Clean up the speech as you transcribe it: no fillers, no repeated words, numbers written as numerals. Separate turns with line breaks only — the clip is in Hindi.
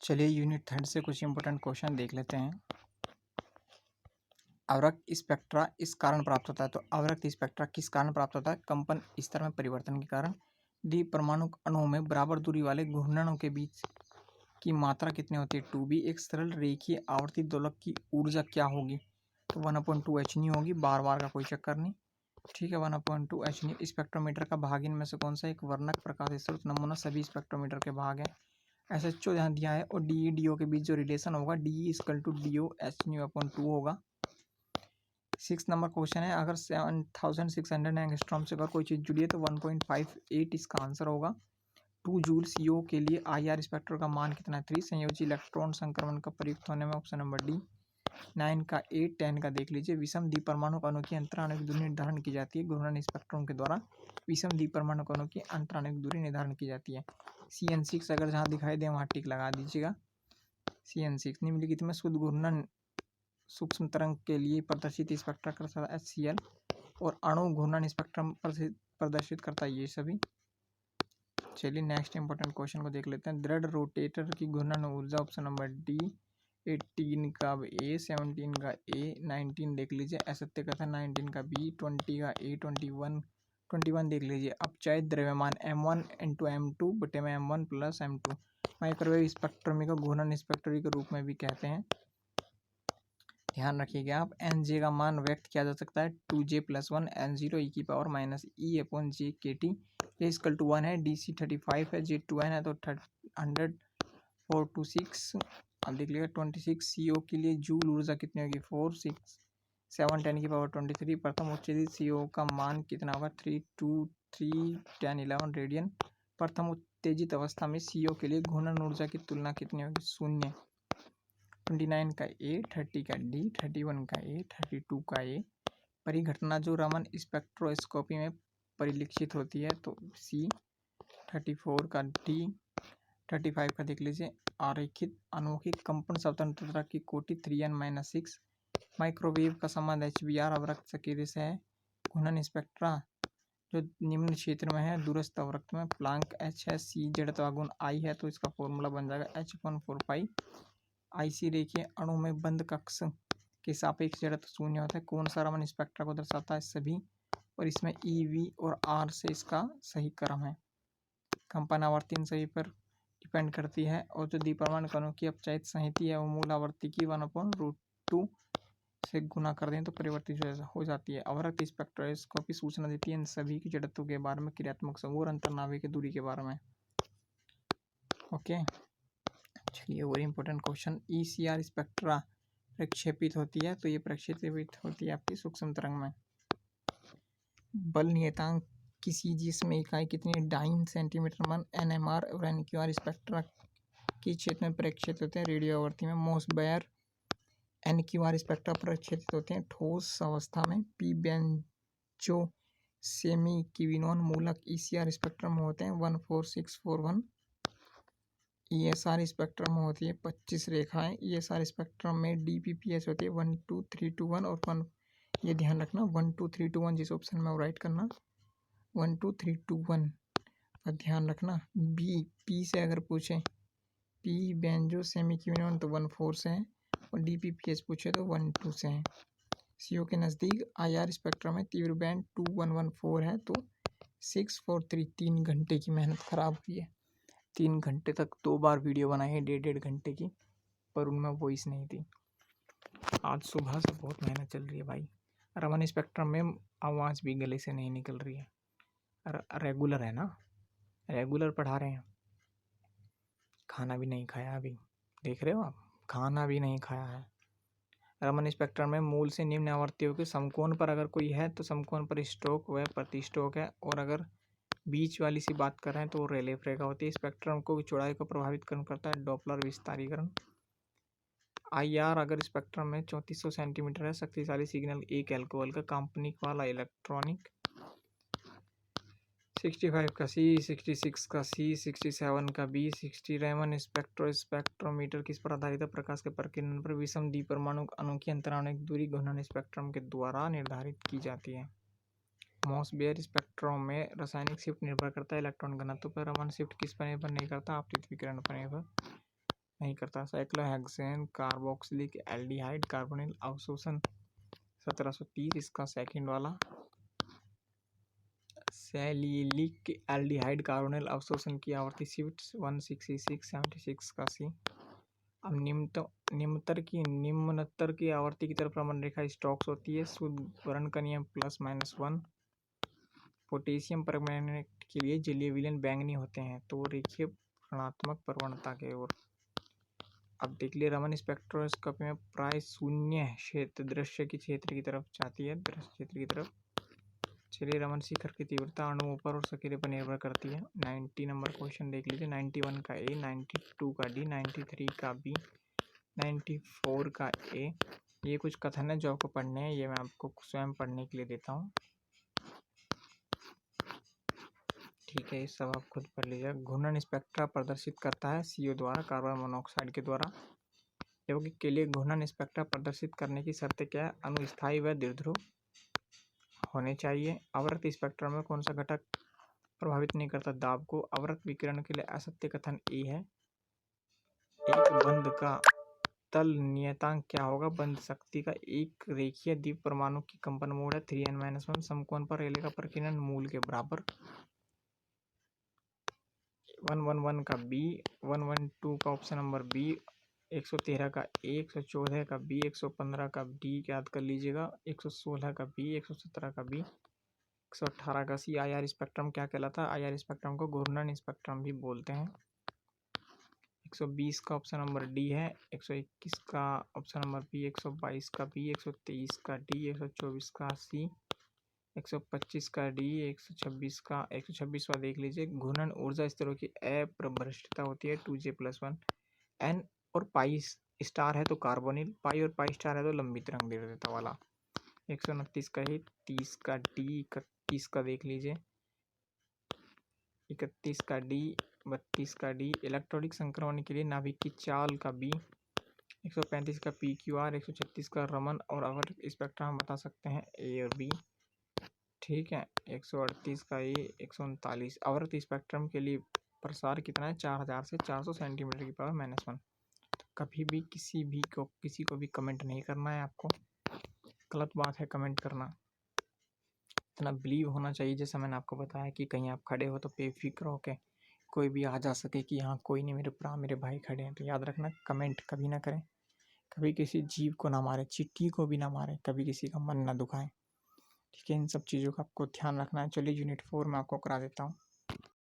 चलिए यूनिट 3 से कुछ इंपॉर्टेंट क्वेश्चन देख लेते हैं। अवरक्त स्पेक्ट्रा इस कारण प्राप्त होता है, तो अवरक्त स्पेक्ट्रा किस कारण प्राप्त होता है? कंपन स्तर में परिवर्तन के कारण। डी परमाणु अणुओं में बराबर दूरी वाले घूर्णनों के बीच की मात्रा कितनी होती है? 2b। एक सरल रेखीय आवर्ती दोलक की ऊर्जा क्या होगी? तो 1/2 h होगी, बार बार का कोई चक्कर नहीं, ठीक है। 1/2 h। स्पेक्ट्रोमीटर का भाग इनमें से कौन सा? एक वर्णक प्रकाश स्रोत नमूना सभी स्पेक्ट्रोमीटर के भाग है। SHO यहाँ दिया है और DE DO के बीच जो रिलेशन होगा DE = DO h/2 होगा। 6 नंबर क्वेश्चन है, अगर 7600 एंगस्ट्रॉम से अगर कोई चीज़ जुड़ी है तो 1.58 इसका आंसर होगा। 2 जूल CO के लिए IR स्पेक्ट्रम का मान कितना है? 3। संयोजी इलेक्ट्रॉन संक्रमण का प्रयुक्त होने में ऑप्शन नंबर डी। 9 का 8, 10 का देख लीजिए। विषम द्विपरमाणु अणु की अंतराणविक दूरी निर्धारण की जाती है घूर्णन स्पेक्ट्रम के द्वारा। विषम द्विपरमाणु अणु की अंतराणविक दूरी निर्धारण की जाती है। CN6 अगर जहाँ दिखाई दे वहाँ टिक लगा दीजिएगा। CN6 निम्नलिखित में शुद्ध घूर्णन सूक्ष्म तरंग के लिए प्रदर्शित स्पेक्ट्रा करता है HCl और अणु घूर्णन स्पेक्ट्रम प्रदर्शित करता है ये सभी। चलिए नेक्स्ट इंपॉर्टेंट क्वेश्चन को देख लेते हैं। दृढ़ रोटेटर की घूर्णन ऊर्जा ऑप्शन नंबर डी। 18 का A, 17 का A, 19 देख लीजिए। असत्य का था 19 का B, 20 का A, 21 देख लीजिए। अपचयित द्रव्यमान M1 × M2 बटे में M1 + M2 माइक्रोवेव स्पेक्ट्रमी को घूर्णन स्पेक्ट्रमी के रूप में भी कहते हैं। ध्यान रखिएगा आप। Nj का मान व्यक्त किया जा सकता है 2j + 1 N0 e - e/j/kT। J = 1 है, DC 35 है, J 2n है तो 100 4 to 6। अब देख लीजिएगा 26 CO के लिए जूल ऊर्जा कितनी होगी? 4 6 7 10⁻23। प्रथम उत्तेजित CO का मान कितना होगा? 3 2 3 10 11 रेडियन। प्रथम उत्तेजित अवस्था में CO के लिए घूर्णन ऊर्जा की तुलना कितनी होगी? 0। 29 का A, 30 का D, 31 का A, 32 का A। परिघटना जो रमन स्पेक्ट्रोस्कोपी में परिलक्षित होती है तो C। 34 का D, 35 का देख लीजिए। आरेखित अनोखी कंपन स्वतंत्रता की कोटि 3n - 6। माइक्रोवेव का संबंध HBr अवरक्त सक्रिय से है। घूर्णन स्पेक्ट्रा जो निम्न क्षेत्र में है दूरस्थ अवरक्त में प्लांक H है, C जड़त्व गुण I है तो इसका फॉर्मूला बन जाएगा H/4π। IC रेखीय अणु में बंद कक्ष के सापेक्ष जड़त्व 0 होता है। कौन सा रमन स्पेक्ट्रा को दर्शाता है? सभी। और इसमें EV और R से इसका सही क्रम है। कंपन आवर्ती इन सभी पर डिपेंड करती है और जो द्विपरमाणु कणों की अपचयित संहति है वो मूल आवर्ती की 1/√2 से गुना कर दें तो परिवर्तित हो जाती है। अवरक्त स्पेक्ट्रोस्कोपी सूचना देती है इन सभी की जड़त्व के बारे में, क्रियात्मक समूह और अंतर्नाभिक की दूरी के बारे में। ओके, चलिए और इम्पोर्टेंट क्वेश्चन। ECR स्पेक्ट्रा प्रक्षेपित होती है तो ये प्रक्षेपित होती है आपकी सूक्ष्म तरंग में। बल नियतांक किसी जिसमें इकाई कितनी? Dyne centimetre. NMR और NQR स्पेक्ट्रा किस क्षेत्र में प्रक्षेपित होते हैं? रेडियो आवर्ती में। मोसबेयर NQR स्पेक्ट्रा प्रक्षेपित होते हैं ठोस अवस्था में। P बेंजो सेमीक्विनोन मूलक ECR स्पेक्ट्रम में होते हैं 14641। ESR स्पेक्ट्रम में होती है 25 रेखाएं। ESR स्पेक्ट्रम में DPPH होती है 1 2 3 2 1 और 1। ये ध्यान रखना 1 2 3 2 1 जिस ऑप्शन में राइट करना 1 2 3 2 1 पर ध्यान रखना। P से अगर पूछे P बेंजो सेमीक्विनोन तो 1 4 से है और DPPH पूछे तो 1 2 से है। CO के नज़दीक IR स्पेक्ट्रम में तीव्र बैंड 2114 है तो 643। 3 घंटे की मेहनत खराब हुई है। 3 घंटे तक 2 बार वीडियो बनाई है 1.5 घंटे की, पर उनमें वॉइस नहीं थी। आज सुबह से बहुत मेहनत चल रही है भाई। रमन स्पेक्ट्रम में आवाज़ भी गले से नहीं निकल रही है। रेगुलर है ना, रेगुलर पढ़ा रहे हैं। खाना भी नहीं खाया अभी, देख रहे हो आप, खाना भी नहीं खाया है। रमन स्पेक्ट्रम में मूल से निम्न आवर्तियों के समकोण पर अगर कोई है तो समकोण पर स्ट्रोक वह प्रति स्ट्रोक है, और अगर बीच वाली सी बात कर रहे हैं तो वो रेलेफ रेखा होती है। स्पेक्ट्रम को चौड़ाई को प्रभावित करता है डॉपलर विस्तारीकरण। IR अगर स्पेक्ट्रम में 3400 सेंटीमीटर है। शक्तिशाली सिग्नल एक एल्कोहल का काल्पनिक वाला इलेक्ट्रॉनिक। 65 का C, 66 का C, 67 का B, 60 रैमन स्पेक्ट्रोमीटर किस पर आधारित है? प्रकाश के प्रकीर्णन पर। विषम द्विपरमाणु अणु की अंतराणविक दूरी घूर्णन स्पेक्ट्रम के द्वारा निर्धारित की जाती है। मोसबेयर स्पेक्ट्रम में रासायनिक शिफ्ट निर्भर करता है इलेक्ट्रॉन घनत्व पर। रमन शिफ्ट किस पर निर्भर नहीं करता? आपतित विकिरण पर निर्भर नहीं करता। साइक्लोहेक्सेन कार्बोक्सिलिक एल्डिहाइड कार्बोनिल अवशोषण 1730 इसका सेकंड वाला। सैलिलिक एल्डिहाइड कार्बोनिल अवशोषण की आवृत्ति शिफ्ट 166 76 का सी। अब निम्नतर की आवृत्ति की तरफ प्रमाण रेखा स्टॉक्स होती है। शुद्ध वर्ण का नियम +-1। पोटेशियम परमैंगनेट के लिए जलीय विलयन बैंगनी होते हैं तो रेखीय ऋणात्मक प्रवणता की ओर। अब देख लिए रमन स्पेक्ट्रोस्कोपी में प्राय शून्य क्षेत्र दृश्य की क्षेत्र की तरफ जाती है, दृश्य क्षेत्र की तरफ। चलिए रमन शिखर की तीव्रता अणुओं पर और सकेले पर निर्भर करती है। 90 नंबर क्वेश्चन देख लीजिए। 91 का ए, 92 का डी, 93 का बी, 94 का ए। ये कुछ कथन है जो आपको पढ़ने हैं, ये मैं आपको स्वयं पढ़ने के लिए देता हूँ। ठीक है, ये सब आप खुद पढ़ लीजिए। घूर्णन स्पेक्ट्रा प्रदर्शित करता है CO द्वारा, कार्बन मोनोऑक्साइड के द्वारा। यौगिक के लिए घूर्णन स्पेक्ट्रा प्रदर्शित करने की शर्तें क्या है? अनुस्थायी व द्विध्रुव होने चाहिए। आवर्त स्पेक्ट्रम में कौन सा घटक प्रभावित नहीं करता दाब को? आवर्त विकिरण के लिए असत्य कथन ए है। एक बंध का तल नियतांक क्या होगा? बंध शक्ति का एक रेखीय द्वीप परमाणु की कंपन मोड है 3n-1। समकोण पर रेले का प्रकीर्णन मूल के बराबर। 111 का बी, 112 का ऑप्शन नंबर बी, 113 का ए, 114 का बी, 115 का डी याद कर लीजिएगा, 116 का बी, 117 का बी, 118 का सी। IR स्पेक्ट्रम क्या कहलाता है? IR स्पेक्ट्रम को घूर्णन स्पेक्ट्रम भी बोलते हैं। 120 का ऑप्शन नंबर डी है, 121 का ऑप्शन नंबर बी, 122 का बी, 123 का डी, 124 का सी, 125 का डी, 126 का 126वां देख लीजिए। घूर्णन ऊर्जा स्तरों की अप्रभ्रष्टता होती है 2J+1। N और पाई स्टार है तो कार्बोनिल, पाई और पाई स्टार है तो लंबी तरंग दीर्घता वाला। 129 का ही, 30 का डी, 31 का देख लीजिए, 31 का डी, 32 का डी। इलेक्ट्रॉनिक संक्रमण के लिए नाभिक की चाल का बी, 135 का PQR, 136 का रमन और आवर्त स्पेक्ट्रम हम बता सकते हैं ए और बी। ठीक है, 138 का ए, 139। आवर्त स्पेक्ट्रम के लिए प्रसार कितना है? 4000 से 400 सेंटीमीटर की पावर -1। कभी भी किसी को भी कमेंट नहीं करना है आपको, गलत बात है कमेंट करना। इतना बिलीव होना चाहिए जैसा मैंने आपको बताया कि कहीं आप खड़े हो तो बेफिक्र हो के कोई भी आ जा सके कि हाँ कोई नहीं, मेरे भाई खड़े हैं। तो याद रखना, कमेंट कभी ना करें, कभी किसी जीव को ना मारे, चिट्ठी को भी ना मारे, कभी किसी का मन ना दुखाएं। ठीक है, इन सब चीज़ों का आपको ध्यान रखना है। चलिए यूनिट 4 में आपको करा देता हूँ।